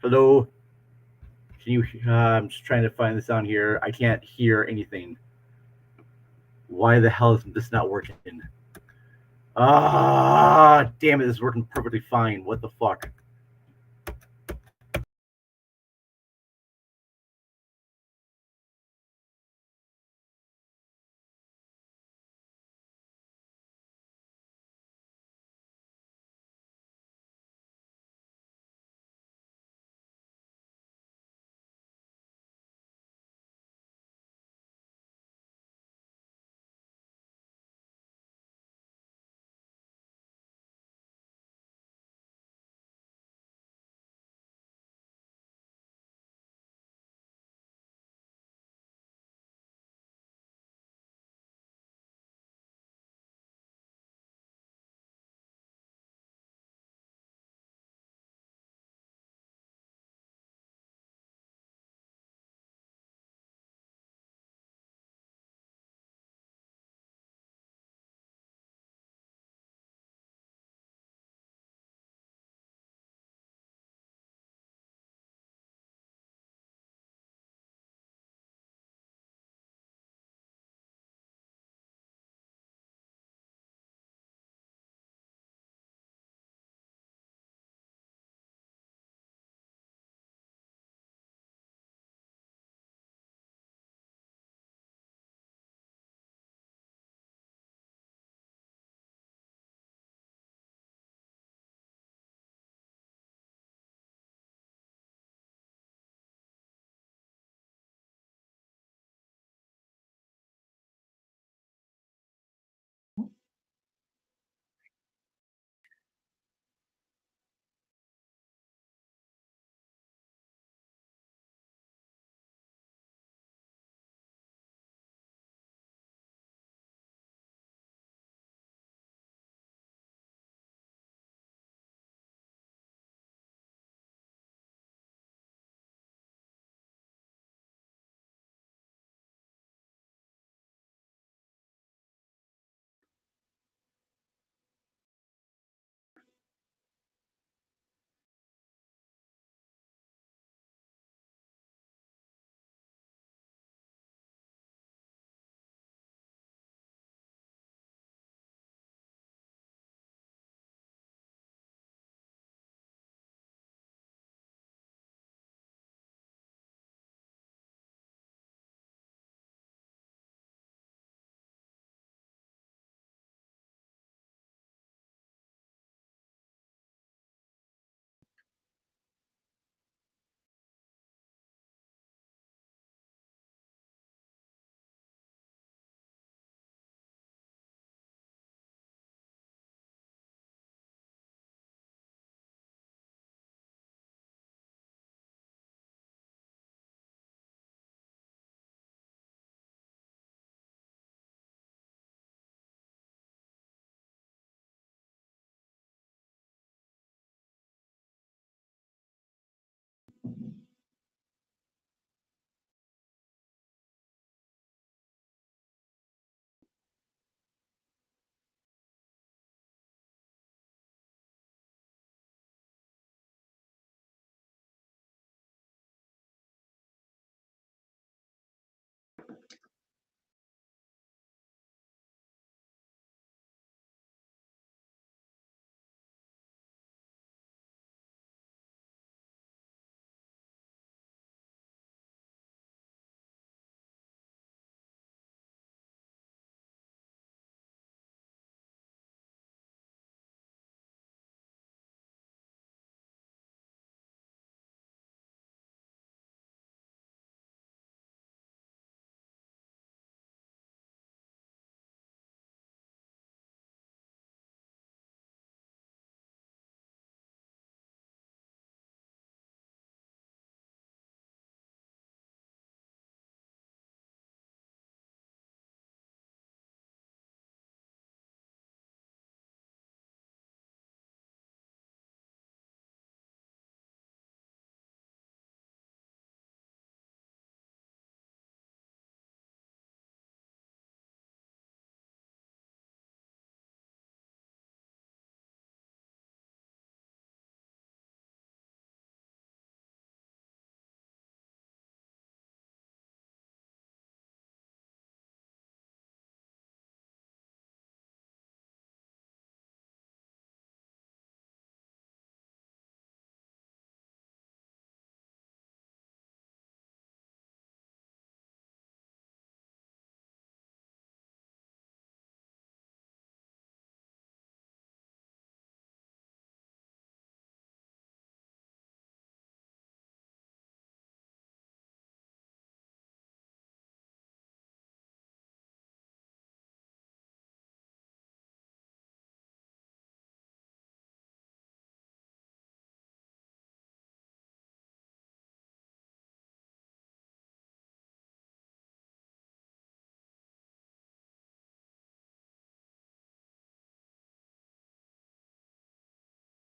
Hello? Can you? I'm just trying to find this on here. I can't hear anything. Why the hell is this not working? Ah, damn it! This is working perfectly fine. What the fuck?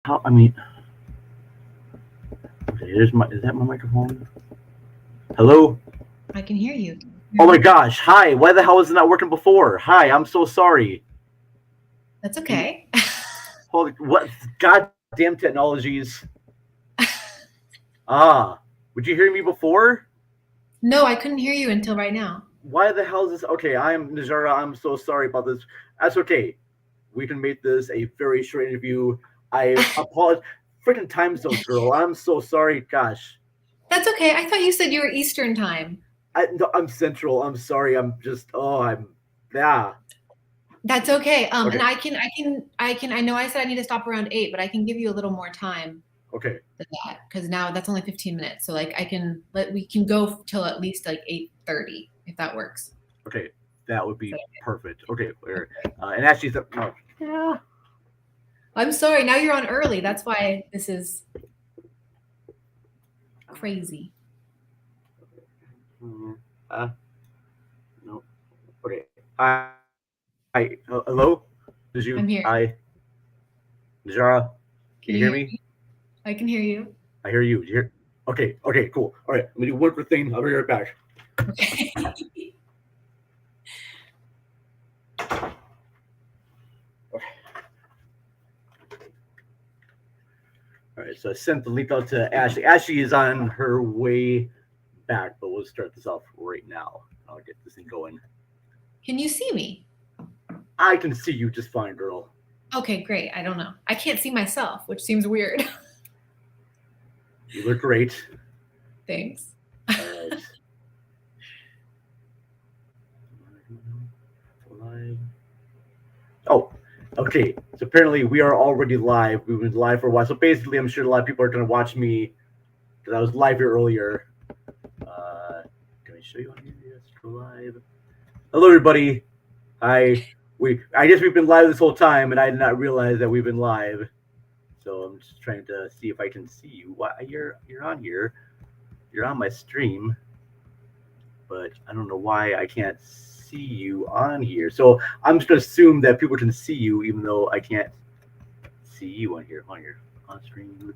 how? I mean, okay, here's my. Is that my microphone? Hello. I can hear you. Oh Hear my me? gosh! Hi. Why the hell is it not working before? Hi. I'm so sorry. That's Can you, okay. holy what? Goddamn technologies. Ah. Would you hear me before? No, I couldn't hear you until right now. Why the hell is this? Okay, I'm Najarra. I'm so sorry about this. That's okay. We can make this a very short interview. I apologize. Freaking time zones, girl. I'm so sorry. Gosh. That's okay. I thought you said you were Eastern time. No, I'm central. I'm sorry. I'm just. Oh, I'm. Yeah. That's okay. And Okay. I know I said I need to stop around 8, but I can give you a little more time Okay. than that because now that's only 15 minutes. So like we can go till at least like 8:30 if that works. Okay. That would So, be perfect. Okay. And actually, no. Yeah. I'm sorry. Now you're on early. That's why this is crazy. Mm, Uh, no. Okay. Hi. Hello. Did you? I'm here. Hi. Najara. Can Can you you hear hear me? me? I can hear you. I hear you. Do you hear? Okay. Okay. Cool. All right. Let me do one quick thing. I'll be right back. Okay. All right. So I sent the link out to Ashley. Ashley is on her way back, but we'll start this off right now. I'll get this thing going. Can you see me? I can see you just fine, girl. Okay, great. I don't know. I can't see myself, which seems weird. You look great. Thanks. All right. Live. Oh, okay. So apparently we are already live. We've been live for a while. So basically, I'm sure a lot of people are going to watch me because I was live here earlier. Can I show you on here? Yes, go live. Hello, everybody. I guess we've been live this whole time, and I did not realize that we've been live. So I'm just trying to see if I can see you. Why you're on here? You're on my stream, but I don't know why I can't see you on here. So I'm just gonna assume that people can see you, even though I can't see you on here. On stream.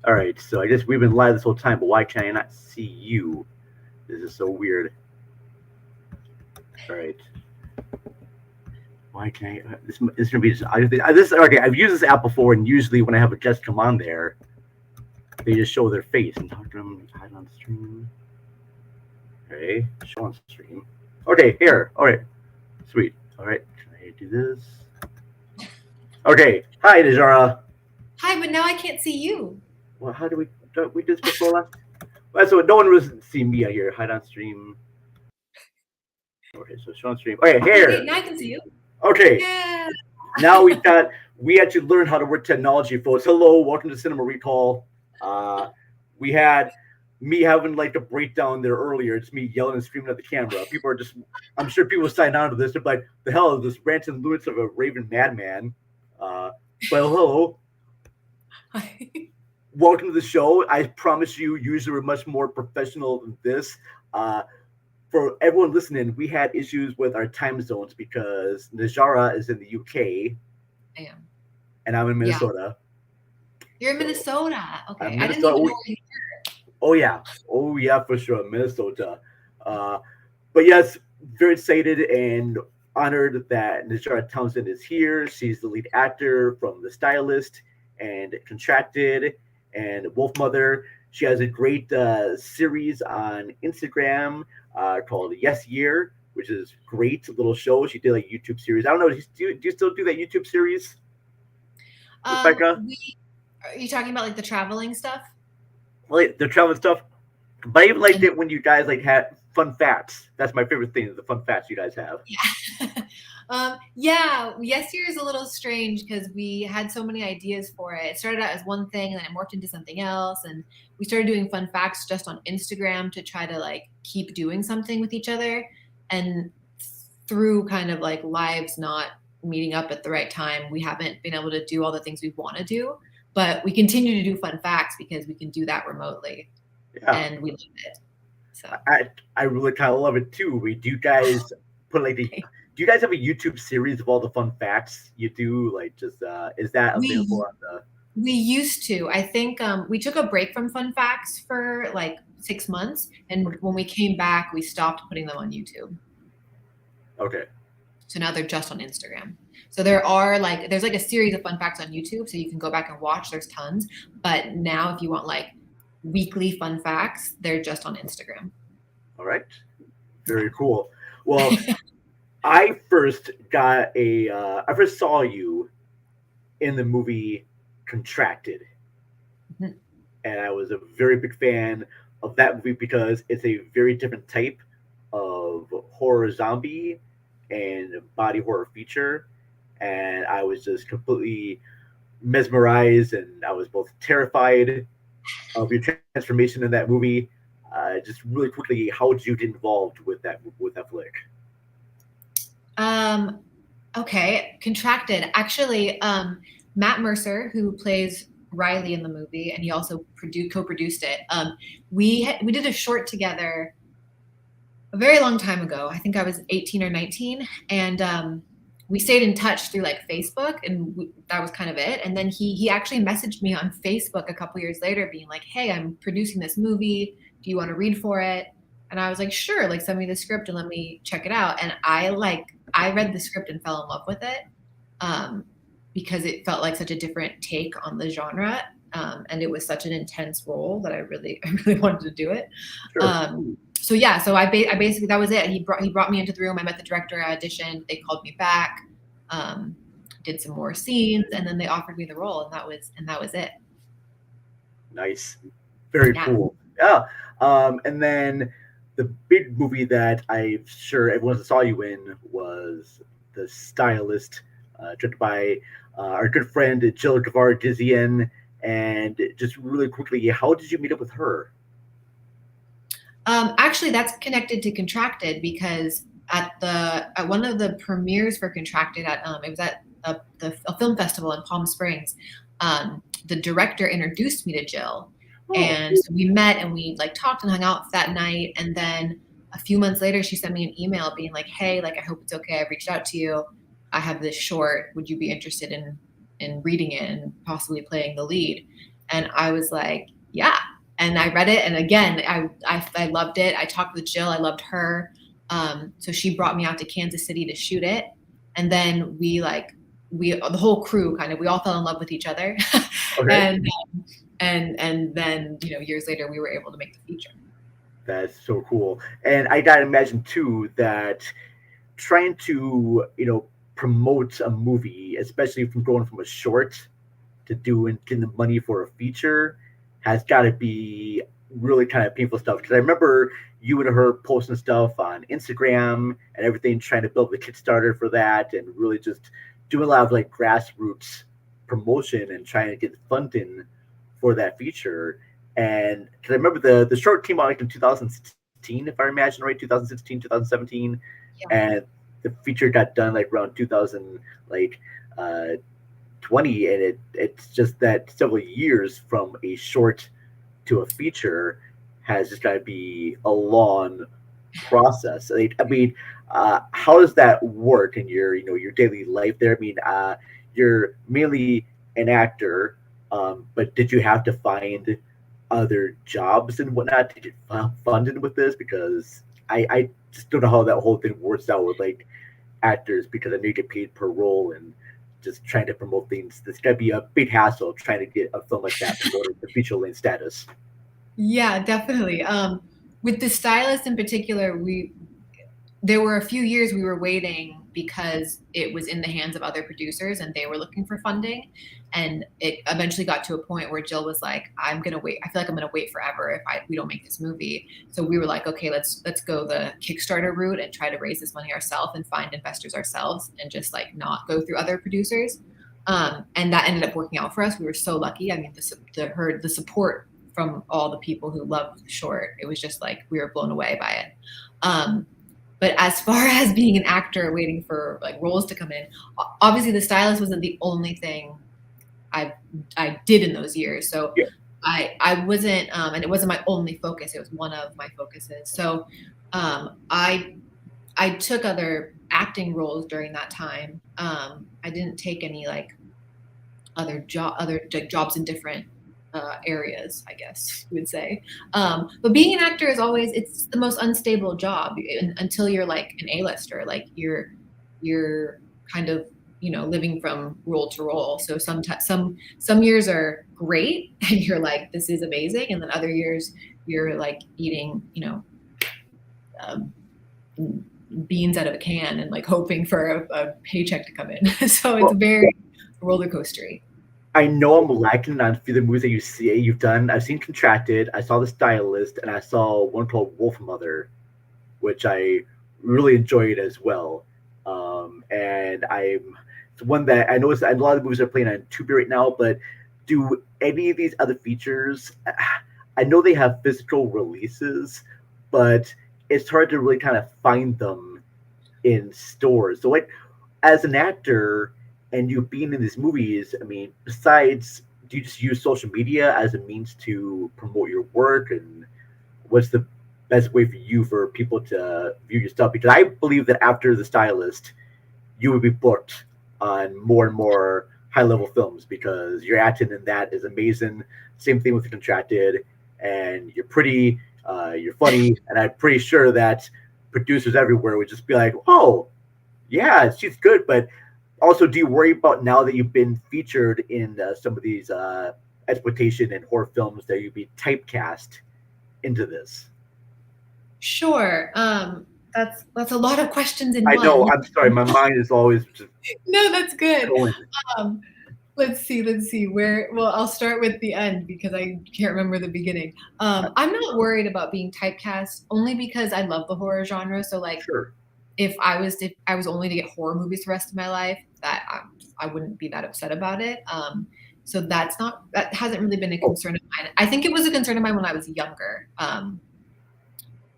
All right. So I guess we've been live this whole time, but why can I not see you? This is so weird. All right. Why can't I? This is gonna be just. This okay. I've used this app before, and usually when I have a guest come on there, they just show their face and talk to them. Hide on stream. Okay, show on stream. Okay, here. All right, sweet. All right, can I do this? Okay. Hi, Najara. Hi, but now I can't see you. Well, how do we did this before last? Well, so no one was seeing me out here. Hide on stream. Okay, so show on stream. Okay, Okay, wait, here. now I can see you. Okay, Yeah. now we actually learned how to work technology, folks. Hello, welcome to Cinema Recall. Uh, we had me having like a breakdown there earlier. It's me yelling and screaming at the camera. People are just, I'm sure people sign on to this. They're like, the hell is this ranting lunatic of a raving madman? But hello, welcome to the show. I promise you, usually we're much more professional than this. Uh, for everyone listening, we had issues with our time zones because Najara is in the UK I am. and I'm in Yeah. Minnesota. You're in So Minnesota. Okay. I didn't Minnesota. even know where you Oh yeah, for sure, Minnesota. Uh, but yes, very excited and honored that Najarra Townsend is here. She's the lead actor from The Stylist and Contracted and Wolf Mother. She has a great series on Instagram called Yes Year, which is great little show. She did like a YouTube series. I don't know. Do you still do that YouTube series, Rebecca? we are you talking about like the traveling stuff? Like the traveling stuff. But I even liked And it when you guys like had fun facts. That's my favorite thing, the fun facts you guys have. yeah. Yeah, yes year is a little strange because we had so many ideas for it. It started out as one thing and then it morphed into something else. And we started doing fun facts just on Instagram to try to like keep doing something with each other. And through kind of like lives not meeting up at the right time, we haven't been able to do all the things we want to do. But we continue to do fun facts because we can do that remotely Yeah, and we love it. So I really kind of love it too. We do you guys put like the do you guys have a YouTube series of all the fun facts you do? Like just is that we available on the? We used to. I think we took a break from Fun Facts for like 6 months, and when we came back, we stopped putting them on YouTube. Okay. So now they're just on Instagram. So there's like a series of fun facts on YouTube, so you can go back and watch. There's tons, but now if you want like weekly fun facts, they're just on Instagram. All right. Yeah. Very cool. Well, I first saw you in the movie Contracted, Mhm. and I was a very big fan of that movie because it's a very different type of horror zombie and body horror feature, and I was just completely mesmerized, and I was both terrified of your transformation in that movie. Just really quickly, how did you get involved with that flick? Um, okay, Contracted. Actually, Matt Mercer, who plays Riley in the movie, and he also co-produced it. We did a short together a very long time ago. I think I was 18 or 19, and we stayed in touch through like Facebook, and that was kind of it. And then he actually messaged me on Facebook a couple years later, being like, "Hey, I'm producing this movie. Do you want to read for it?" And I was like, "Sure. Like, send me the script and let me check it out." And I read the script and fell in love with it, um, because it felt like such a different take on the genre. And it was such an intense role that I really, I really wanted to do it. Sure. So yeah, so I basically, that was it. He brought me into the room. I met the director. I auditioned. They called me back, um, did some more scenes, and then they offered me the role, and that was it. Nice. Very Yeah. cool. Yeah. And then the big movie that I'm sure everyone saw you in was The Stylist, directed by our good friend Jill Gavar Dizian. And just really quickly, how did you meet up with her? Actually, that's connected to Contracted because at one of the premieres for Contracted it was at a film festival in Palm Springs. The director introduced me to Jill, Oh, and so we met and we like talked and hung out that night. And then a few months later, she sent me an email being like, "Hey, like I hope it's okay. I reached out to you. I have this short. Would you be interested in reading it and possibly playing the lead?" And I was like, "Yeah." And I read it, and again, I loved it. I talked with Jill. I loved her. So she brought me out to Kansas City to shoot it, and then we the whole crew kind of we all fell in love with each other, okay. and and then years later we were able to make the feature. That's so cool. And I gotta imagine too that trying to, promote a movie, especially from going from a short to doing getting the money for a feature, has got to be really kind of painful stuff. Because I remember you and her posting stuff on Instagram and everything, trying to build the Kickstarter for that, and really just doing a lot of like grassroots promotion and trying to get funding for that feature. And because I remember the short came out like in 2016, if I imagine right, 2016, 2017, Yeah. and the feature got done like around 2000, like uh, 20, and it's just that several years from a short to a feature has just got to be a long process. I mean, how does that work in your your daily life there? I mean, you're mainly an actor, but did you have to find other jobs and whatnot to get funded with this? Because I just don't know how that whole thing works out with like actors, because I know you get paid per role, and just trying to promote things. This got to be a big hassle trying to get a film like that promoted to feature length status. Yeah, definitely. With the stylist in particular, we there were a few years we were waiting because it was in the hands of other producers and they were looking for funding. And it eventually got to a point where Jill was like, "I'm gonna wait. I feel like I'm gonna wait forever if we don't make this movie." So we were like, "Okay, let's go the Kickstarter route and try to raise this money ourselves and find investors ourselves and just like not go through other producers." And that ended up working out for us. We were so lucky. I mean, the support from all the people who loved the short, it was just like we were blown away by it. Um, but as far as being an actor waiting for like roles to come in, obviously the stylist wasn't the only thing I I did in those years. So Yeah. I wasn't, and it wasn't my only focus. It was one of my focuses. So I took other acting roles during that time. I didn't take any like other like jobs in different areas, I guess you would say. But being an actor is always it's the most unstable job until you're like an A-lister, like you're kind of living from role to role. So some years are great and you're like this is amazing, and then other years you're like eating um, beans out of a can and like hoping for a paycheck to come in. So it's Well, very roller coastery. I know I'm lacking on a few of the movies that you've done. I've seen Contracted, I saw The Stylist, and I saw one called Wolf Mother, which I really enjoyed as well. And it's one that I noticed a lot of the movies are playing on Tubi right now, but do any of these other features? I know they have physical releases, but it's hard to really kind of find them in stores. So, like, as an actor and you being in these movies, I mean, besides, do you just use social media as a means to promote your work? And what's the best way for you for people to view your stuff? Because I believe that after The Stylist, you would be booked on more and more high level films because your acting in that is amazing. Same thing with Contracted, and you're pretty, you're funny, and I'm pretty sure that producers everywhere would just be like, "Oh, yeah, she's good." But also, do you worry about now that you've been featured in some of these exploitation and horror films that you'd be typecast into this? Sure. That's a lot of questions in I know. one. I'm sorry. My mind is always just No, that's good. going. Um, let's see where. Well, I'll start with the end because I can't remember the beginning. I'm not worried about being typecast only because I love the horror genre. So like, Sure. if I was only to get horror movies the rest of my life, that I wouldn't be that upset about it. So that hasn't really been a Oh, concern of mine. I think it was a concern of mine when I was younger.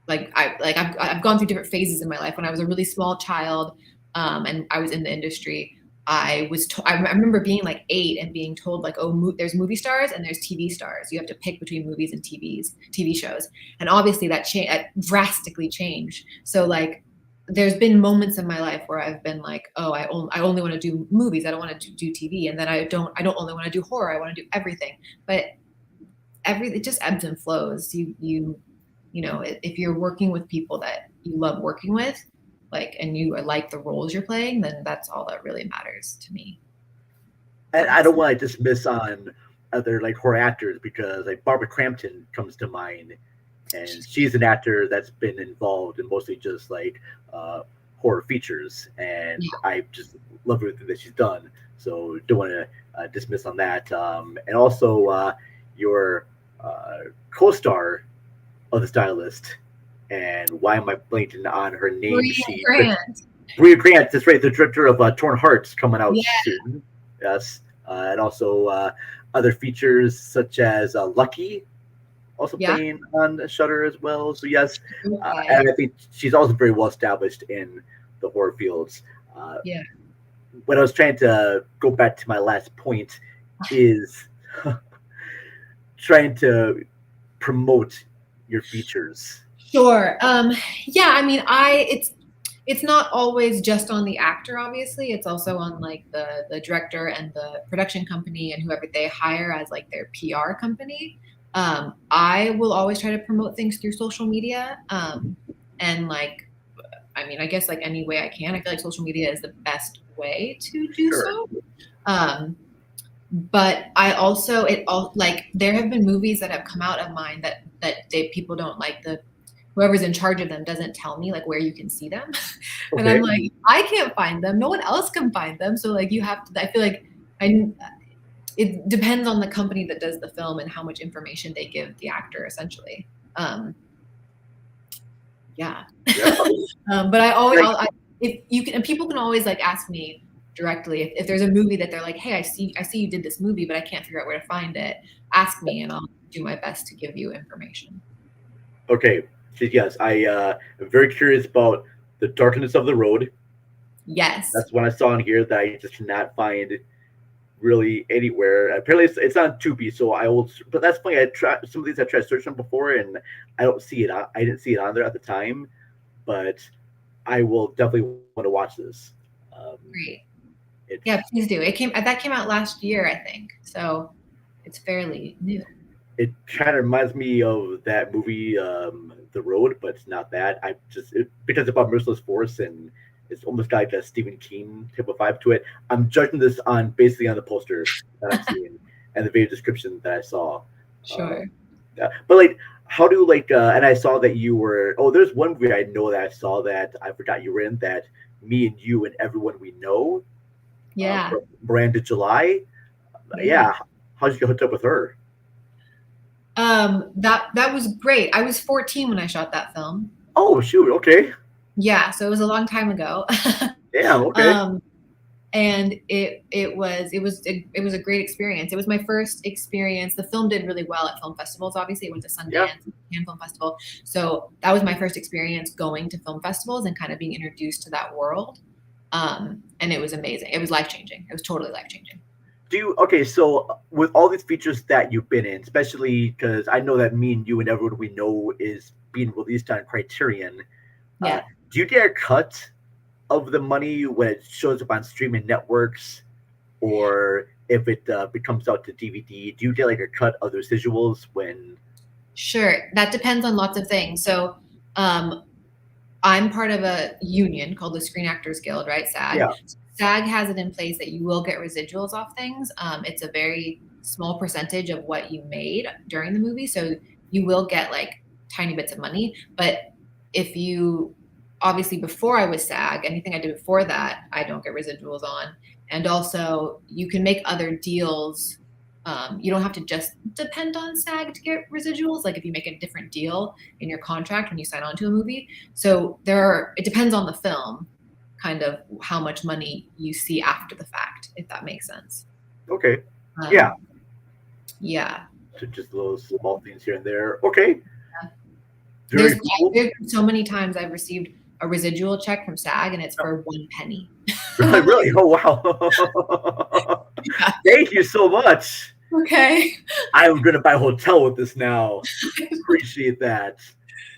I've gone through different phases in my life. When I was a really small child, and I was in the industry, I remember being like 8 and being told like, oh, there's movie stars and there's TV stars. You have to pick between movies and TV shows, and obviously that drastically changed. So like, there's been moments in my life where I've been like, oh, I only want to do movies. I don't want to do TV, and then I don't only want to do horror. I want to do everything, but it just ebbs and flows. If you're working with people that you love working with, like, and you like the roles you're playing, then that's all that really matters to me. If and that I makes don't sense. want to dismiss on other like horror actors because like Barbara Crampton comes to mind, and She's she's an actor that's been involved in mostly just like horror features, and yeah, I just love everything that she's done. So don't want to dismiss on that. And also your co-star of the stylist, and why am I blanking on her name? Maria Grant. Bria Grant. That's right, the director of Torn Hearts coming out Yeah, soon. Yes, and also other features such as Lucky, also yeah. playing on Shutter as well. So yes, Okay. and I think she's also very well established in the horror fields. Uh, Yeah. what I was trying to go back to my last point is trying to promote your features. Sure. Yeah, I mean, it's not always just on the actor, obviously. It's also on like the director and the production company and whoever they hire as like their PR company. I will always try to promote things through social media. And like, I mean, I guess like any way I can. I feel like social media is the best way to do Sure. so. Um, but I also it all like there have been movies that have come out of mine that people don't like, the whoever's in charge of them doesn't tell me like where you can see them. And I'm Okay. like, I can't find them, no one else can find them, so like you have to, I feel like I it depends on the company that does the film and how much information they give the actor essentially. um yeah. Yeah. But Like if you can, and people can always like ask me directly if there's a movie that they're like, hey, I see you did this movie, but I can't figure out where to find it. Ask me, and I'll do my best to give you information. okay. So yes, I am very curious about the darkness of the road. Yes. That's one I saw in here that I just cannot find really anywhere. Apparently, it's on Tubi, so I will. But that's funny. I tried some of these. I tried searching them before, and I don't see it. I didn't see it on there at the time, but I will definitely want to watch this. Um, Great. It Yeah, please do. That came out last year, I think. So it's fairly new. it kind of reminds me of that movie, The Road, but it's not that. Because it's about merciless force and it's almost got like a Stephen King type of vibe to it. I'm judging this on basically on the poster that I'm seeing and the video description that I saw. Sure. Um, but like, how do like? And I saw that you were. Oh, there's one movie I know that I saw that I forgot you were in. That me and you and everyone we know. Yeah. Miranda July. Yeah. Yeah, how'd you get hooked up with her? That was great. I was 14 when I shot that film. Oh shoot. Okay. Yeah, so it was a long time ago. Yeah. Okay. um, and it was a great experience. It was my first experience. The film did really well at film festivals. Obviously, it went to Yeah. Sundance, Cannes Film Festival. So that was my first experience going to film festivals and kind of being introduced to that world. And it was amazing. It was life changing. It was totally life changing. Okay, so with all these features that you've been in, especially because I know that me and you and everyone we know is being released on Criterion, uh, Yeah. do you get a cut of the money when it shows up on streaming networks, or if it comes out to DVD? Do you get like a cut of the residuals when? Sure. That depends on lots of things. So, um, I'm part of a union called the Screen Actors Guild, right? SAG. Yeah, SAG has it in place that you will get residuals off things. It's a very small percentage of what you made during the movie. So you will get like tiny bits of money. But if you, obviously, before I was SAG, anything I did before that, I don't get residuals on. And also, you can make other deals. You don't have to just depend on SAG to get residuals. Like if you make a different deal in your contract when you sign on to a movie, so it depends on the film, kind of how much money you see after the fact, if that makes sense. okay, yeah. Um, yeah. So just those small things here and there. Okay, There's very cool. been so many times I've received a residual check from SAG and it's for 1 penny. And Really, I'm like, really? Oh wow! yeah, Thank you so much. okay. I'm gonna buy a hotel with this now. Appreciate that.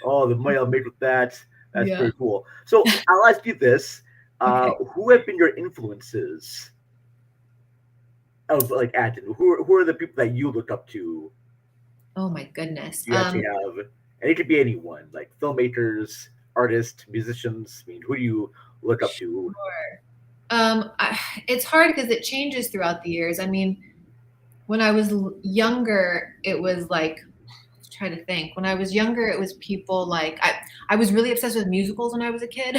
Oh, the money I'll make with that. That's Yeah. pretty cool. So I'll ask you this: Okay. who have been your influences of like acting? Who are the people that you look up to? Oh my goodness. Do you actually have? And it could be anyone, like filmmakers, artists, musicians. I mean, who do you look up to? Sure. It's hard because it changes throughout the years. I mean, when I was younger, it was like, try to think. When I was younger, it was people like I was really obsessed with musicals when I was a kid.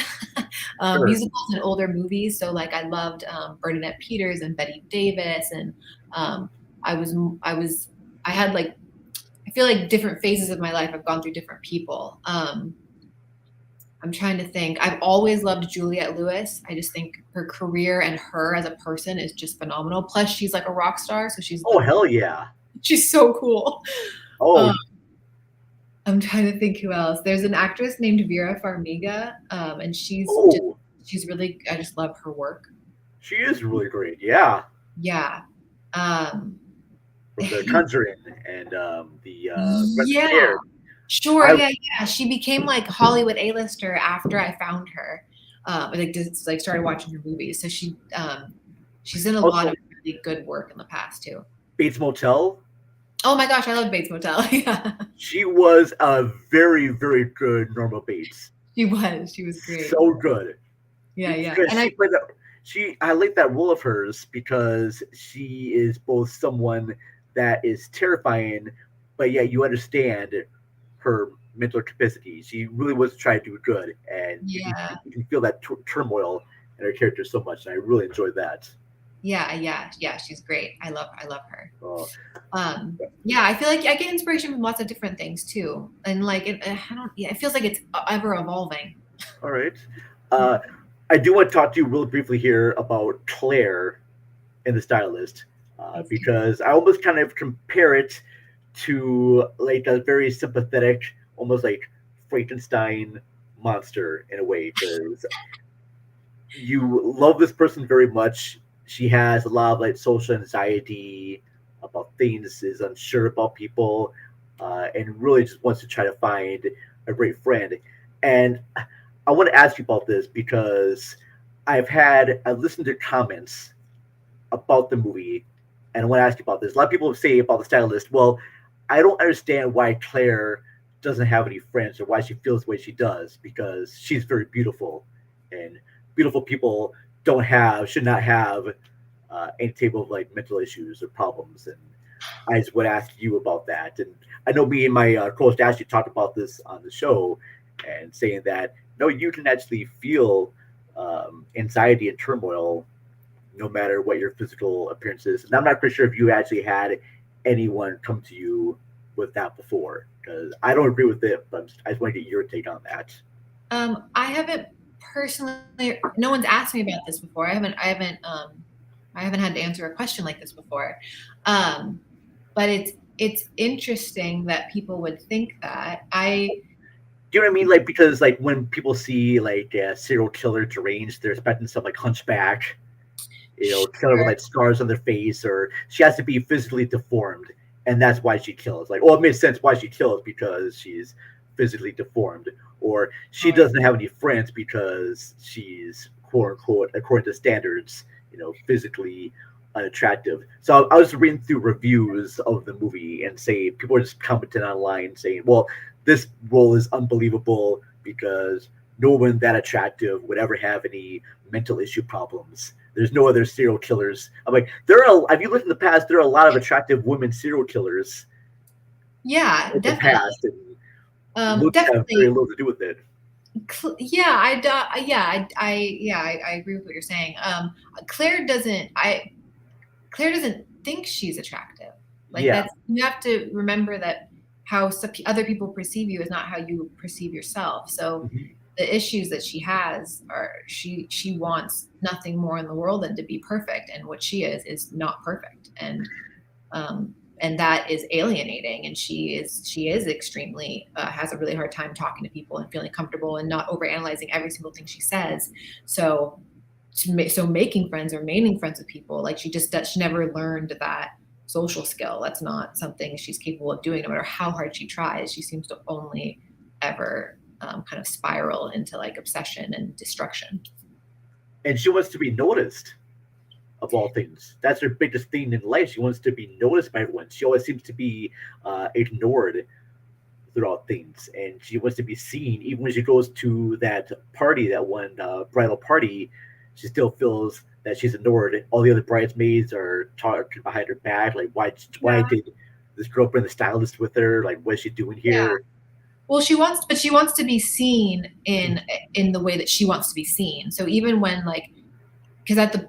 Sure. Musicals and older movies. So like I loved Bernadette Peters and Betty Davis, and um, I was I was I had like I feel like different phases of my life. I've gone through different people. I'm trying to think. I've always loved Juliette Lewis. I just think her career and her as a person is just phenomenal. Plus, she's like a rock star, so Oh hell yeah! she's so cool. Oh Um, I'm trying to think who else. There's an actress named Vera Farmiga, and oh, she's really. I just love her work. she is really great. Yeah, Yeah. Um, from The Conjuring and the Red yeah. Scared. Sure. I Yeah. Yeah. She became like Hollywood A-lister after I found her. Like just like started watching her movies. So she's in a lot also of really good work in the past too. Bates Motel. Oh my gosh, I love Bates Motel. Yeah. She was a very, very good Norma Bates. She was. She was great. So good. Yeah. Yeah. Because And she played that. I like that role of hers because she is both someone that is terrifying, but yet you understand her mental capacity. She really was trying to do good, and yeah. you can feel that turmoil in her character so much. And I really enjoyed that. Yeah. Yeah. Yeah. She's great. I love her. Uh, Yeah, I feel like I get inspiration from lots of different things too. And like I don't yeah, it feels like it's ever evolving. all right. Uh, I do want to talk to you really briefly here about Claire in the Stylist, Please do. because I almost kind of compare it to like a very sympathetic, almost like Frankenstein monster in a way, because you love this person very much. She has a lot of like social anxiety about things, is unsure about people, and really just wants to try to find a great friend. And I want to ask you about this because I've listened to comments about the movie, and I want to ask you about this. A lot of people say about the Stylist, well, I don't understand why Claire doesn't have any friends or why she feels the way she does because she's very beautiful, and beautiful people don't have should not have any type of like mental issues or problems. And I just would ask you about that. And I know me and my co-host Ashley talked about this on the show, and saying that no, you can actually feel anxiety and turmoil no matter what your physical appearance is. And I'm not pretty sure if you actually had anyone come to you with that before, because I don't agree with it, but I just want to get your take on that. I haven't personally. No one's asked me about this before. I haven't had to answer a question like this before. But it's interesting that people would think that. Do you know what I mean? Like, because like when people see like a serial killer deranged, they're expecting some like hunchback, killer with Sure. like scars on their face, or she has to be physically deformed, and that's why she kills. Like, well, it makes sense why she kills because she's physically deformed, or she doesn't have any friends because she's quote unquote, according to standards, physically unattractive. So I was reading through reviews of the movie and say people are just commenting online saying, well, this role is unbelievable because no one that attractive would ever have any mental issue problems. There's no other serial killers. I'm like, if you look in the past, there are a lot of attractive women serial killers Yeah, in the definitely. past, and looks have very Definitely. little to do with it. Yeah, I agree with what you're saying. Claire doesn't. Claire doesn't think she's attractive. Like Yeah. that's you have to remember that how other people perceive you is not how you perceive yourself. So Mhm. the issues that she has are she wants nothing more in the world than to be perfect, and what she is not perfect, um, and that is alienating. And she is extremely has a really hard time talking to people and feeling comfortable and not overanalyzing every single thing she says. So making friends or remaining friends with people, like she never learned that social skill. That's not something she's capable of doing. No matter how hard she tries, she seems to only ever kind of spiral into like obsession and destruction. And she wants to be noticed, of all things. That's her biggest thing in life. She wants to be noticed by everyone. She always seems to be ignored throughout things, and she wants to be seen. Even when she goes to that party, that one bridal party, she still feels that she's ignored. All the other bridesmaids are talking behind her back, like why Yeah. did this girl bring the stylist with her? Like, what is she doing Yeah. here? Well, she wants to be seen in the way that she wants to be seen. So even when like, because at the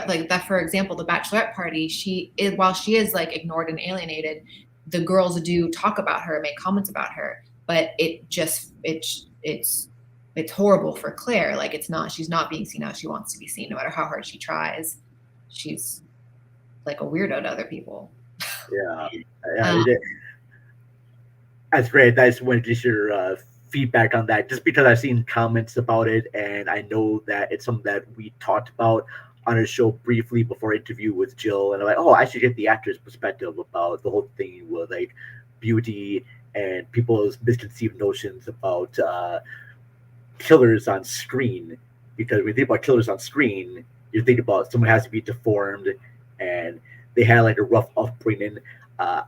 like that, for example, the bachelorette party, while she is like ignored and alienated, the girls do talk about her, make comments about her, but it's horrible for Claire. Like she's not being seen how she wants to be seen, no matter how hard she tries. She's like a weirdo to other people. Yeah, yeah, Um, that's great. I just wanted to get your feedback on that, just because I've seen comments about it, and I know that it's something that we talked about on our show briefly before our interview with Jill. And I'm like, oh, I should get the actor's perspective about the whole thing with like beauty and people's misconceived notions about killers on screen. Because when you think about killers on screen, you think about someone has to be deformed and they had like a rough upbringing. Uh,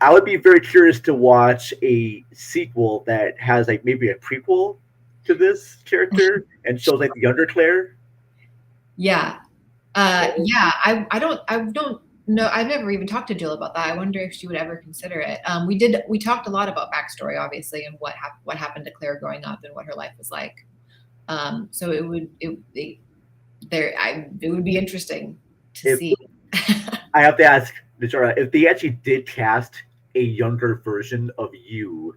I would be very curious to watch a sequel that has like maybe a prequel to this character and shows like the younger Claire. yeah, yeah. I don't know. I've never even talked to Jill about that. I wonder if she would ever consider it. We talked a lot about backstory, obviously, and what happened to Claire growing up and what her life was like. So it would be interesting to If see. I have to ask Najarra, if they actually did cast a younger version of you,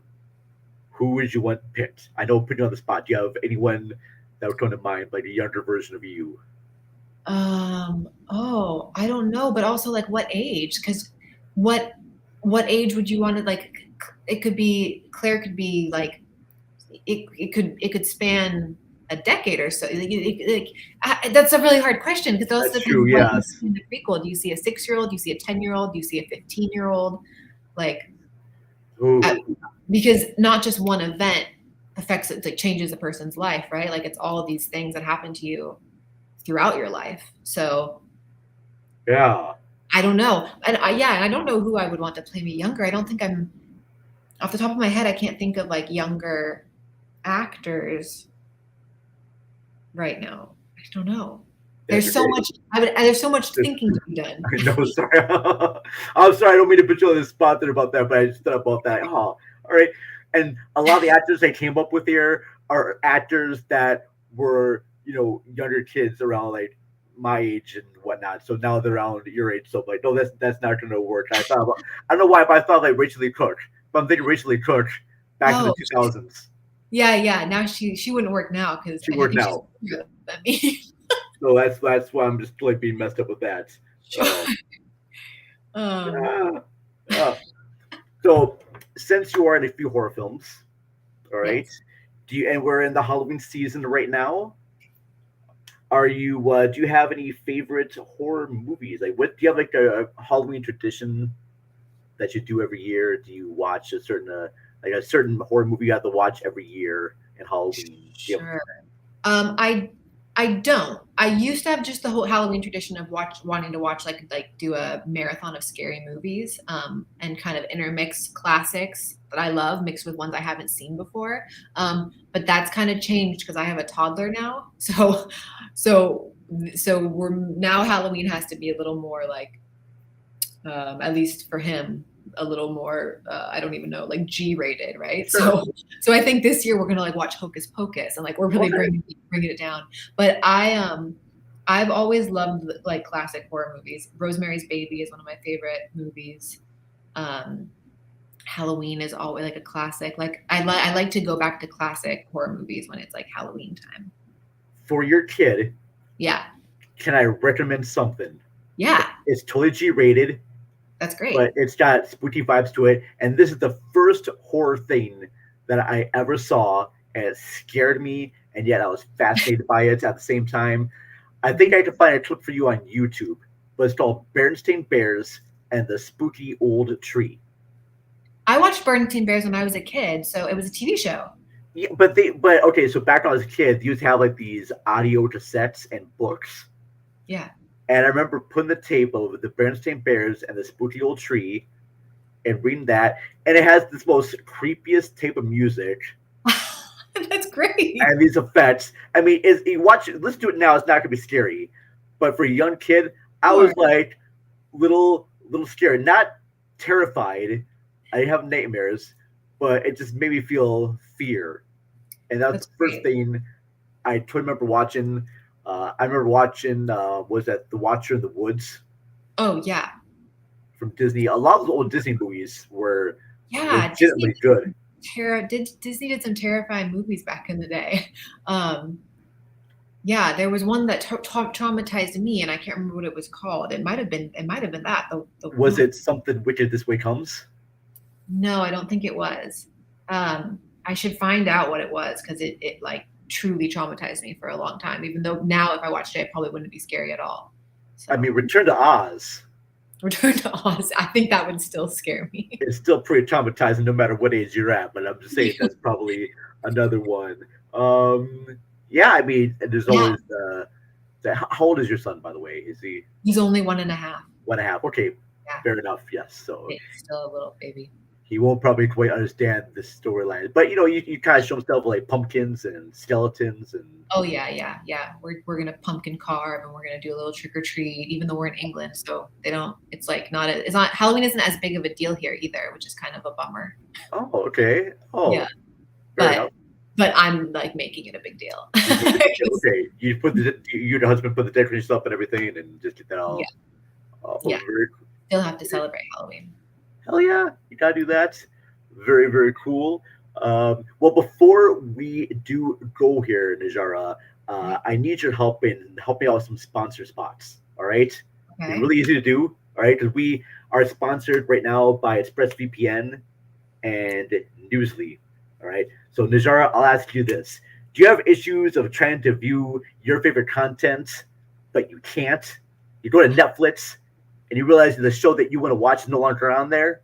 who would you want picked? I know, putting you on the spot. Do you have anyone that would come to mind, like a younger version of you? Oh, I don't know, but also like what age? Because what what age would you want to like? It could be Claire could be like it could span a decade or so. That's a really hard question because it also That's depends true. what you Yes. see in the prequel. Do you see a 6-year-old? Do you see a 10-year-old? Do you see a 15-year-old? Like, uh, Ooh. because not just one event affects it, like changes a person's life, right? Like it's all of these things that happen to you throughout your life. So Yeah. I don't know. And I don't know who I would want to play me younger. I don't think I'm off the top of my head. I can't think of like younger actors right now. I don't know. That's There's so okay. much. There's so much thinking to be done. I know, sorry. I'm sorry, I don't mean to put you on the spot there about that, but I just thought about that. Oh, all right. And a lot of the actors I came up with here are actors that were, younger kids around like my age and whatnot. So now they're around your age. So I'm like, no, that's not gonna work. I don't know why, but I thought like Rachel Lee Cook. But I'm thinking Rachel Lee Cook back in the Oh, 2000s. yeah. Now she wouldn't work now because She I would think she's now. older than me. So that's why I'm just like being messed up with that. Sure. Yeah. Yeah. So, since you are in a few horror films, all right, Yes. and we're in the Halloween season right now. Do you have any favorite horror movies? Like, what do you have like a Halloween tradition that you do every year? Do you watch a certain horror movie you have to watch every year in Halloween? Do you have, Sure. I don't. I used to have just the whole Halloween tradition of wanting to watch like do a marathon of scary movies, and kind of intermix classics that I love mixed with ones I haven't seen before. But that's kind of changed because I have a toddler now. So we're now Halloween has to be a little more like, at least for him, a little more, I don't even know, like G rated, right? sure. So I think this year we're gonna like watch Hocus Pocus and like we're really Okay. bringing it down. But I've always loved like classic horror movies. Rosemary's Baby is one of my favorite movies. Um, Halloween is always like a classic. Like I like to go back to classic horror movies when it's like Halloween time. For your kid, Yeah, can I recommend something? yeah, It's totally G rated, that's great. but it's got spooky vibes to it. And this is the first horror thing that I ever saw, and it scared me, and yet I was fascinated by it at the same time. I think I can find a clip for you on YouTube, but it's called Bernstein Bears and the Spooky Old Tree. I watched Bernstein Bears when I was a kid, so it was a TV show. Yeah, but okay, so back when I was a kid, they used to have like these audio cassettes and books. Yeah. And I remember putting the tape of the Bernstein Bears and the Spooky Old Tree and reading that, and it has this most creepiest tape of music That's great. and these effects. I mean, is you watch listen to it now, it's not gonna be scary. But for a young kid, I was Sure. like little scared. Not terrified. I didn't have nightmares, but it just made me feel fear. And that's That's the first great. thing I totally remember watching. I remember watching was that The Watcher in the Woods Oh yeah. from Disney. A lot of the old Disney movies were Yeah. legitimately good. Disney did some terrifying movies back in the day. Um, yeah, there was one that traumatized me, and I can't remember what it was called. It might have been that the Was one. it Something Wicked This Way Comes? No, I don't think it was. I should find out what it was because it like truly traumatized me for a long time. Even though now, if I watched it, it probably wouldn't be scary at all. I So mean, Return to Oz Return to Oz, I think that would still scare me. is still pretty traumatizing no matter what age you're at, but I'm just saying that's probably another one. Yeah, I mean, there's Yeah, always how old is your son, by the way? Is he he's only 1.5. 1.5? Okay, Yeah, fair enough. Yes, so he's still a little baby. he won't probably quite understand the storyline, but you kind of show him stuff like pumpkins and skeletons and Oh yeah. We're gonna pumpkin carve and we're gonna do a little trick or treat, even though we're in England, so they don't. It's like it's not Halloween isn't as big of a deal here either, which is kind of a bummer. oh, okay, Yeah, oh, fair but enough. but I'm like making it a big deal. You make it 'Cause- okay. You and your husband put the decorations up and everything, and just get that yeah, all. Oh, yeah. very Still have to celebrate Halloween. hell yeah! You gotta do that. Very cool. Well, before we do go here, Najara, Right. I need your help in helping out with some sponsor spots. All right, it's Okay. really easy to do. All right, because we are sponsored right now by ExpressVPN and Newsly. All right. So Najara, I'll ask you this: do you have issues of trying to view your favorite content, but you can't? You go to Netflix and you realize the show that you want to watch is no longer on there.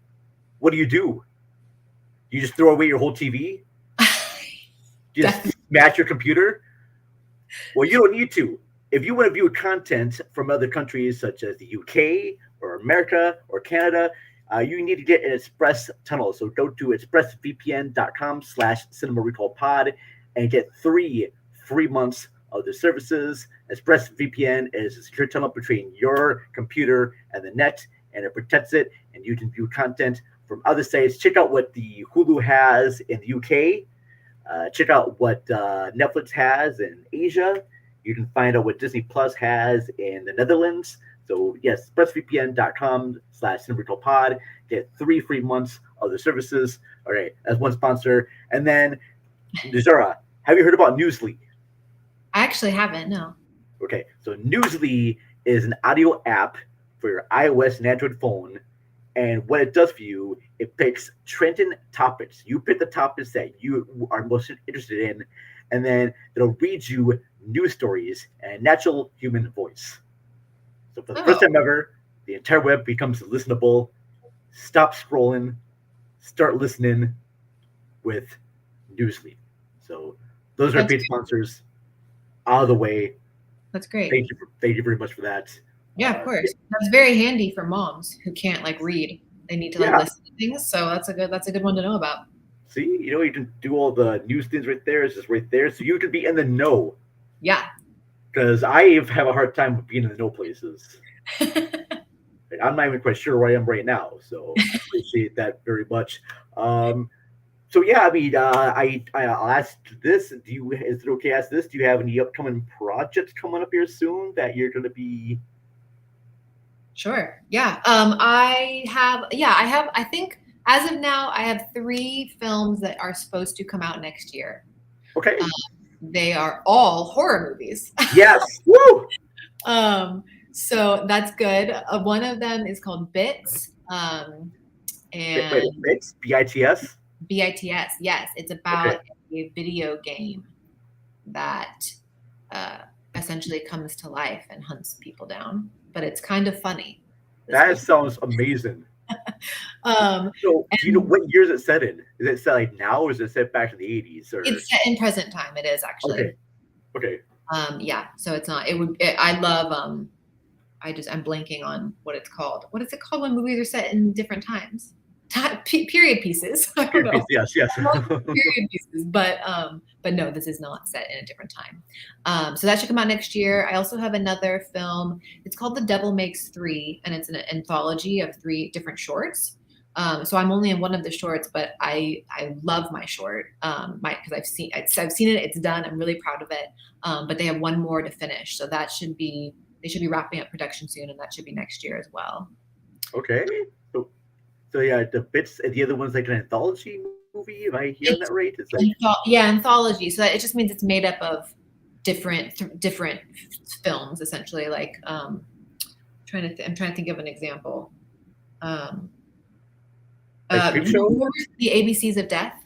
What do? You just throw away your whole TV? You just Definitely. smash your computer? Well, you don't need to. if you want to view content from other countries such as the UK or America or Canada, you need to get an Express tunnel. So go to expressvpn.com/cinema recall pod and get 3 free months of the services. ExpressVPN is a secure tunnel between your computer and the net, and it protects it, and you can view content from other sites. Check out what the Hulu has in the UK. Check out what Netflix has in Asia. You can find out what Disney Plus has in the Netherlands. So yes, expressvpn.com/cinemarecallpod. Get 3 free months of the services. All right, that's one sponsor. And then, Najarra, have you heard about Newsly? I actually haven't. No. Okay, so Newsly is an audio app for your iOS and Android phone. And what it does for you, it picks trending topics. You pick the topics that you are most interested in, and then it'll read you news stories in a natural human voice. So for the first time ever, the entire web becomes listenable. Stop scrolling, start listening with Newsly. So those are paid sponsors out of the way. That's great. Thank you very much for that. Yeah, of course. That's very handy for moms who can't like read. They need to like listen to things. So that's a good one to know about. See, you can do all the news things right there. It's just right there. So you can be in the know. Yeah. Because I have a hard time with being in the know places. I'm not even quite sure where I am right now. So I appreciate that very much. So yeah, I mean, I'll ask this. Is it okay to ask this? Do you have any upcoming projects coming up here soon that you're going to be? Sure. Yeah. I have. I think as of now, I have 3 films that are supposed to come out next year. Okay. They are all horror movies. Yes. Woo. So that's good. One of them is called Bits. And Bits? BITS? BITS. Yes, it's about a video game that essentially comes to life and hunts people down. But it's kind of funny. That sounds amazing. So, do you know what year is it set in? Is it set like now, or is it set back to the 80s? Or? It's set in present time. It is actually. Okay. Yeah. So it's not. I love. I'm blanking on what it's called. What is it called when movies are set in different times? Period pieces. I don't know. Yes. Period pieces, but no, this is not set in a different time. So that should come out next year. I also have another film. It's called The Devil Makes 3, and it's an anthology of 3 different shorts. So I'm only in one of the shorts, but I love my short. Because I've seen it. It's done. I'm really proud of it. But they have one more to finish, so they should be wrapping up production soon, and that should be next year as well. Okay. So yeah, the Bits and the other one's like an anthology movie. Am I hearing that right? It's like anthology. So that it just means it's made up of different films, essentially. Like I'm trying to think of an example. Like show? The ABCs of Death.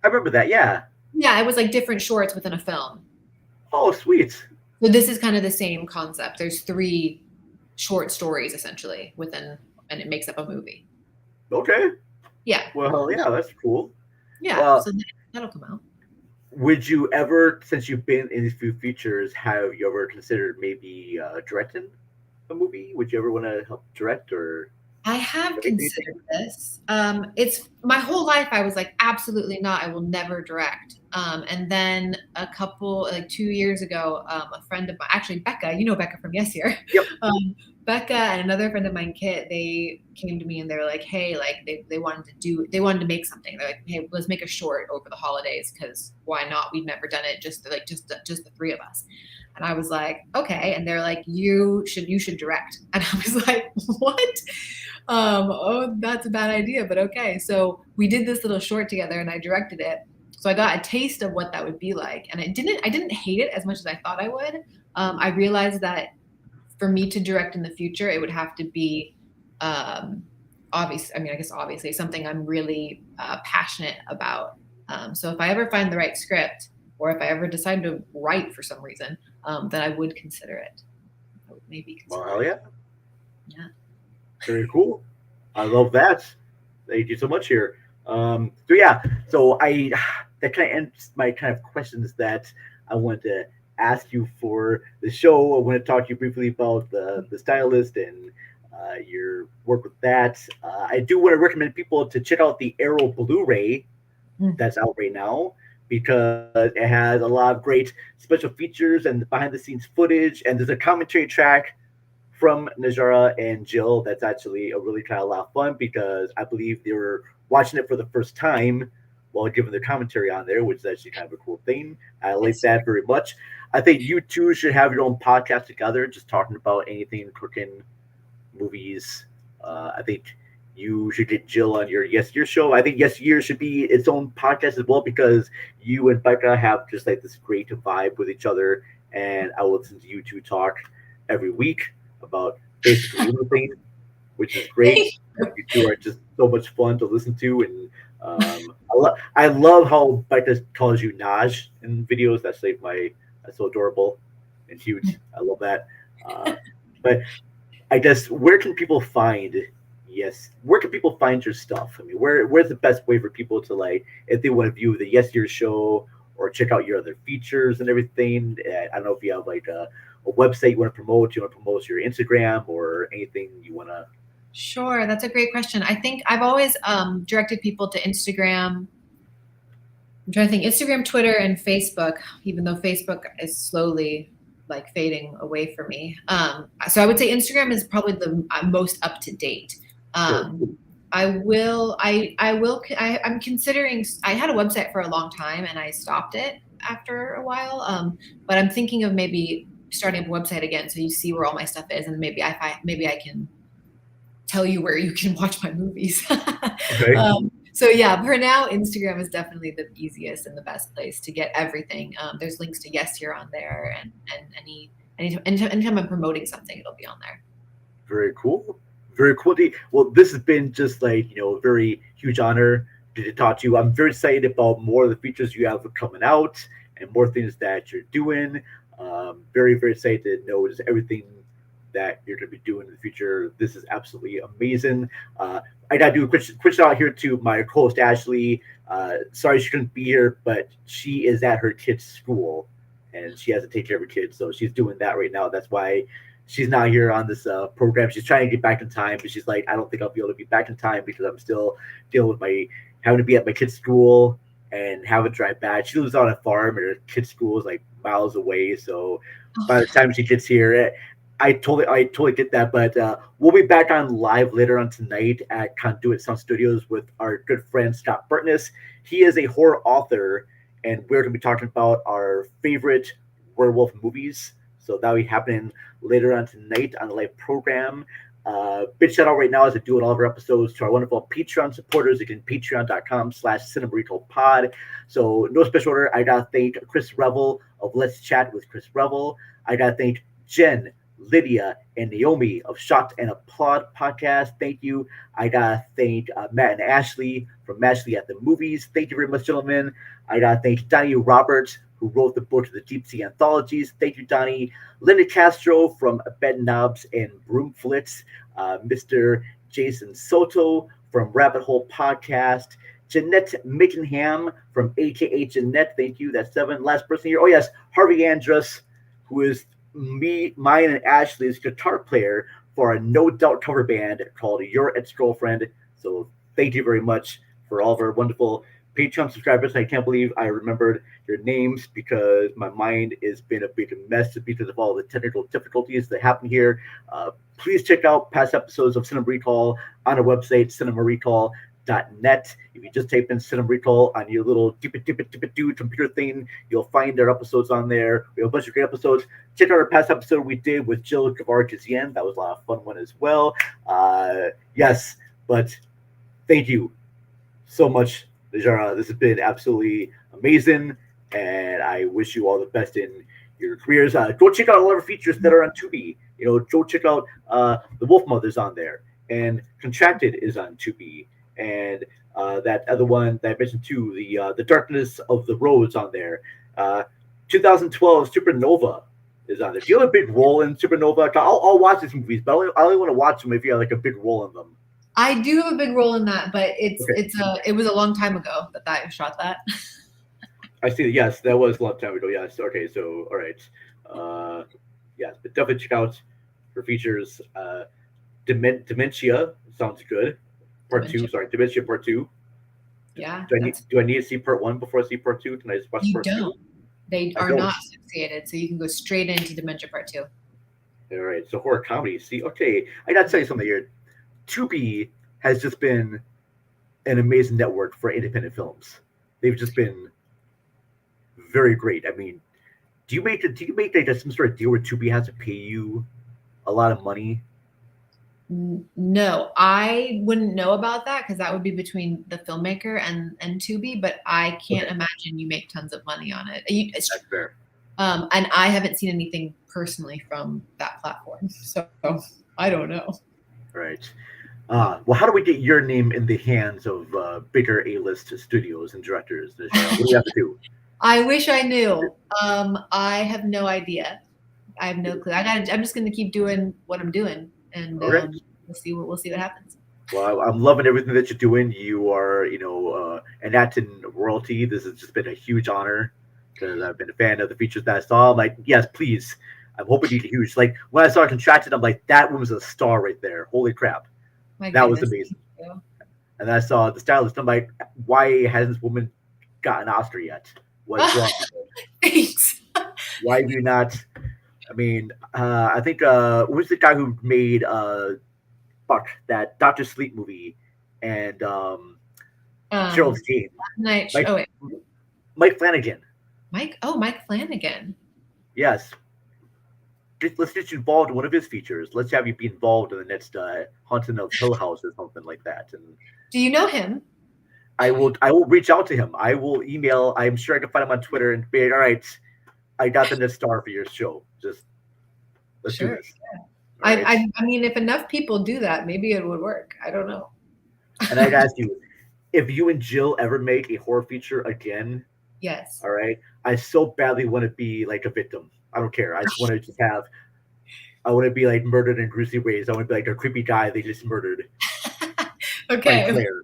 I remember that. Yeah. Yeah, it was like different shorts within a film. Oh, sweet. So this is kind of the same concept. There's 3 short stories essentially within, and it makes up a movie. Okay. Yeah. Well, yeah, that's cool. Yeah. So that'll come out. Would you ever, since you've been in these few features, have you ever considered maybe directing a movie? Would you ever want to help direct or? I have considered this. It's my whole life. I was like, absolutely not. I will never direct. And then 2 years ago, a friend of mine, actually Becca, you know Becca from Yes Here. Yep. Becca and another friend of mine, Kit, they came to me and they were like, hey, like they wanted to make something. They're like, hey, let's make a short over the holidays because why not? We've never done it. Just the 3 of us. And I was like, okay. And they're like, you should direct. And I was like, what? Oh, that's a bad idea, but okay. So we did this little short together and I directed it. So I got a taste of what that would be like. And I didn't hate it as much as I thought I would. I realized that for me to direct in the future, it would have to be obviously something I'm really passionate about. So if I ever find the right script, or if I ever decide to write for some reason, then I would consider it. I would maybe consider Well, yeah. Yeah. Very cool. I love that. Thank you so much here. So that kind of ends my kind of questions that I want to ask you for the show. I want to talk to you briefly about the stylist and your work with that. I do want to recommend people to check out the Arrow Blu-ray Mm. that's out right now because it has a lot of great special features and behind the scenes footage, and there's a commentary track from Najarra and Jill. That's actually a really kind of lot of fun because I believe they were watching it for the first time while giving their commentary on there, which is actually kind of a cool thing. I like Yes. that very much. I think you two should have your own podcast together, just talking about anything cooking, movies. I think you should get Jill on your Yes Year show. I think Yes Year should be its own podcast as well because you and Becca have just like this great vibe with each other, and I will listen to you two talk every week about basically anything, which is great. Thank You two are just so much fun to listen to, and I love how Becca calls you Naj in videos. That's so adorable and cute. I love that. Uh, but I guess where can people find where can people find your stuff? I mean, where's the best way for people to like if they want to view the Yes Your show or check out your other features and everything? I don't know if you have like a website you want to promote, you want to promote your Instagram or anything you want to. Sure, that's a great question. I think I've always directed people to Instagram. I'm trying to think Instagram, Twitter, and Facebook, even though Facebook is slowly like fading away for me. So I would say Instagram is probably the most up to date. Sure. I'm considering, I had a website for a long time and I stopped it after a while. But I'm thinking of maybe starting up a website again so you see where all my stuff is and maybe I can tell you where you can watch my movies. Okay. So yeah, for now, Instagram is definitely the easiest and the best place to get everything. There's links to Yes Here on there, and anytime I'm promoting something, it'll be on there. Very cool. Very cool. Well, this has been just like, a very huge honor to talk to you. I'm very excited about more of the features you have coming out and more things that you're doing. Very, very excited to know just everything that you're going to be doing in the future. This is absolutely amazing. I got to do a quick shout out here to my co host, Ashley. Sorry she couldn't be here, but she is at her kid's school and she has to take care of her kids. So she's doing that right now. That's why she's not here on this program. She's trying to get back in time, but she's like, I don't think I'll be able to be back in time because I'm still dealing with my having to be at my kid's school and having to drive back. She lives on a farm, and her kid's school is like miles away. So by the time she gets here, I totally get that. But we'll be back on live later on tonight at Conduit Sound Studios with our good friend Scott Burtness. He is a horror author, and we're going to be talking about our favorite werewolf movies. So that'll be happening later on tonight on the live program. Big shout out right now as I do in all of our episodes to our wonderful Patreon supporters. Again, patreon.com/cinemaricopod. So no special order. I got to thank Chris Revel of Let's Chat with Chris Revel. I got to thank Jen, Lydia, and Naomi of Shot and Applaud podcast. Thank you. I got to thank Matt and Ashley from Ashley at the Movies. Thank you very much, gentlemen. I got to thank Donnie Roberts, who wrote the book of the Deep Sea Anthologies. Thank you, Donnie. Linda Castro from Bed Knobs and Broomflits. Mr. Jason Soto from Rabbit Hole Podcast. Jeanette Mickenham from AKA Jeanette. Thank you. That's 7. Last person here. Oh, yes. Harvey Andrus, who is mine and Ashley's guitar player for a No Doubt cover band called Your Ex-Girlfriend. So thank you very much for all of our wonderful Patreon subscribers. I can't believe I remembered your names because my mind has been a big mess because of all the technical difficulties that happen here. Please check out past episodes of Cinema Recall on our website, cinemarecall.net. If you just type in Cinema Recall on your little do computer thing, you'll find our episodes on there. We have a bunch of great episodes. Check out our past episode we did with Jill Kavar-Kazian. That was a lot of fun one as well. Yes, but thank you so much, Najarra. This has been absolutely amazing, and I wish you all the best in your careers. Go check out all of our features that are on Tubi. Go check out The Wolf Mother's on there, and Contracted is on Tubi, and that other one that I mentioned too, the Darkness of the Roads on there. 2012 Supernova is on there. Do you have a big role in Supernova? I'll watch these movies, but I only want to watch them if you have like a big role in them. I do have a big role in that, but Okay. it was a long time ago that I shot that. I see. Yes, that was a long time ago. Yes. Okay. So, all right. Uh, yes, but definitely check out her features. Dementia sounds good. Part two. Dementia. Sorry, Dementia Part Two. Yeah, Do I need that's Do I need to see Part One before I see Part Two? Can I just watch you Part Two? don't. They I are don't. not associated, so you can go straight into Dementia Part Two. All right. So horror comedy. See, okay. I gotta tell you something here. Tubi has just been an amazing network for independent films. They've just been very great. I mean, do you make like some sort of deal where Tubi has to pay you a lot of money? No, I wouldn't know about that because that would be between the filmmaker and Tubi, but I can't Okay, imagine you make tons of money on it. that's fair. And I haven't seen anything personally from that platform, so I don't know. Right. Well, how do we get your name in the hands of bigger A-list studios and directors, Najara? What do we have to do? I wish I knew. I have no idea. I have no clue. I'm just going to keep doing what I'm doing, and Okay. we'll see what happens. Well, I'm loving everything that you're doing. You are, an acting royalty. This has just been a huge honor because I've been a fan of the features that I saw. I'm like, yes, please. I'm hoping you get huge. Like when I saw Contracted, I'm like, that was a star right there. Holy crap, My that was goodness. amazing. Thank you. And then I saw the Stylist. I'm like, why hasn't this woman got an Oscar yet? What's wrong? Thanks. Why have you not? I mean, I think who's the guy who made fuck that Doctor Sleep movie and Cheryl's Um, Game? night. Mike Oh wait, Mike Flanagan. Mike. Oh, Mike Flanagan. Yes. Let's get you involved in one of his features. Let's have you be involved in the next Haunting of Hill House or something like that. And Do you know him? I will reach out to him. I will email. I'm sure I can find him on Twitter and be like, all right, I got the next star for your show. Just let's do Sure. this. All right. I mean, if enough people do that, maybe it would work. I don't know. And I'd ask you, if you and Jill ever make a horror feature again, Yes. all right, I so badly want to be like a victim. I don't care. I just want to just have. I want to be like murdered in grisly ways. I want to be like a creepy guy they just murdered. Playing Okay. Claire.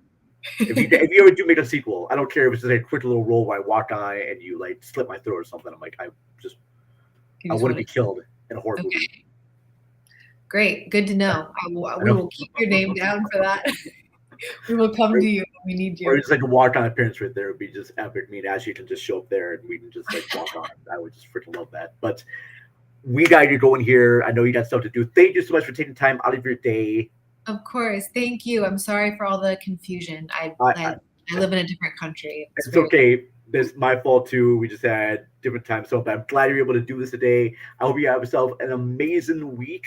If you ever do make a sequel, I don't care if it's just a quick little role where I walk by and you like slit my throat or something. I'm like, I You just want to want be to. killed in a horror Okay. movie. Great. Good to know. I We know. will keep your name down for that. We will come to you when we need Or you. just like a walk on appearance right there would be just epic. Me and Ashley can just show up there and we can just like walk on. I would just freaking love that. But we got you going here. I know you got stuff to do. Thank you so much for taking time out of your day. Of course. Thank you. I'm sorry for all the confusion. I, I live in a different country. It's okay. It's my fault too. We just had different time zone, but I'm glad you're able to do this today. I hope you have yourself an amazing week,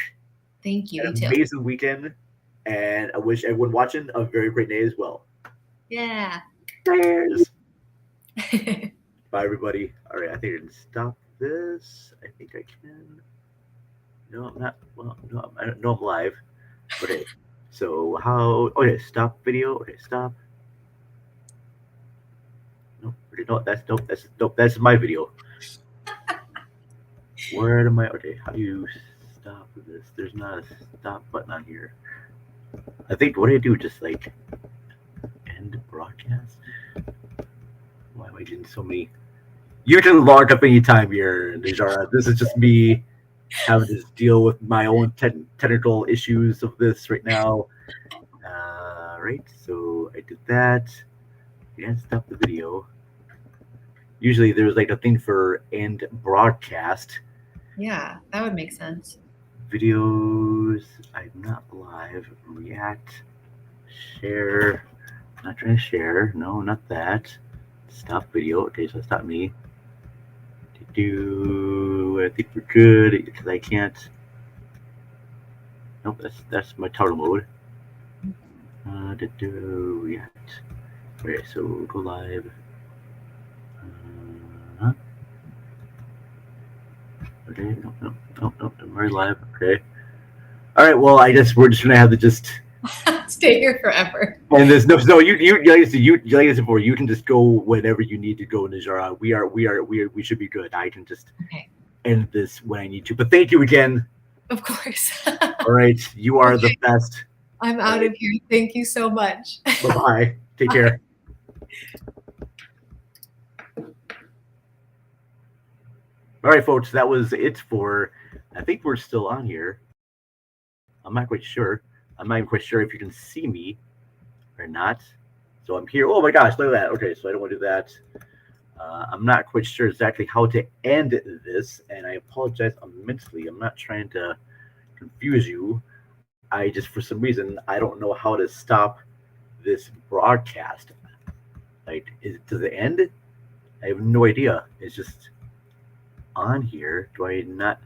Thank you. You an too. amazing weekend, and I wish everyone watching a very great day as well. Yeah. Cheers. Bye, everybody. All right, I think I can stop this. I think I can. No, I'm not. Well, no, I don't know I'm live. Okay. So how? Okay, stop video. Okay, stop. Nope. No, that's nope. That's nope. That's my video. Where am I? Okay, how do you stop this? There's not a stop button on here. I think what do I do? Just like end broadcast? Why am I getting so many? You can log up anytime here, Najara. This is just me having to deal with my own technical issues of this right now. Right, so I did that. And stop the video. Usually there's like a thing for end broadcast. Yeah, that would make sense. Videos. I'm not live. React. Share. I'm not trying to share. No, not that. Stop video. Okay, so stop me. I think we're good because I can't. Nope, that's my total mode. React. Okay, so go live. Okay, no, I'm already live. Okay. All right. Well, I guess we're just gonna have to just stay here forever. And there's no you like I said before, you can just go whenever you need to go, Najara. We should be good. I can just end this when I need to. But thank you again. Of course. All right, you are the best. I'm out of here. Thank you so much. Bye-bye. Take care. All right, folks, that was it for. I think we're still on here. I'm not quite sure. I'm not even quite sure if you can see me or not. So I'm here. Oh my gosh, look at that. Okay, so I don't want to do that. I'm not quite sure exactly how to end this, and I apologize immensely. I'm not trying to confuse you. I just, for some reason, I don't know how to stop this broadcast. Like, does it end? I have no idea. It's just on here. Do I not?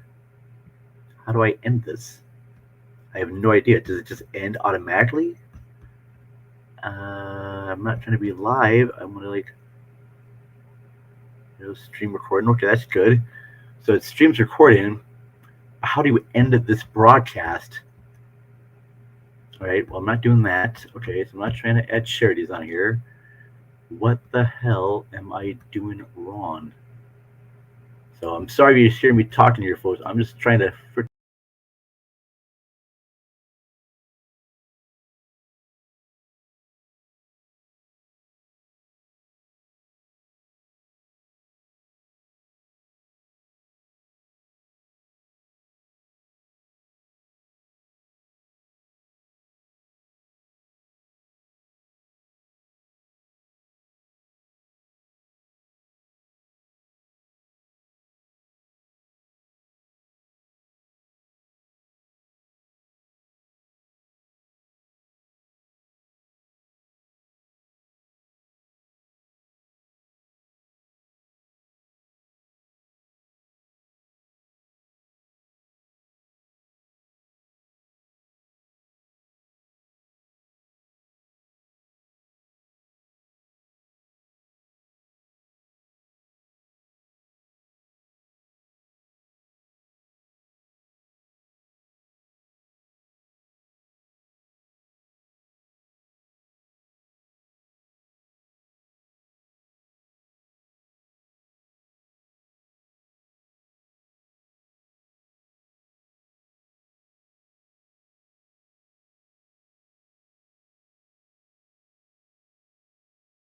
How do I end this? I have no idea. Does it just end automatically? I'm not trying to be live. I'm gonna like stream recording. Okay, that's good. So it streams recording. How do you end this broadcast? All right. Well, I'm not doing that. Okay, so I'm not trying to add charities on here. What the hell am I doing wrong? So I'm sorry if you hear me talking to your folks. I'm just trying to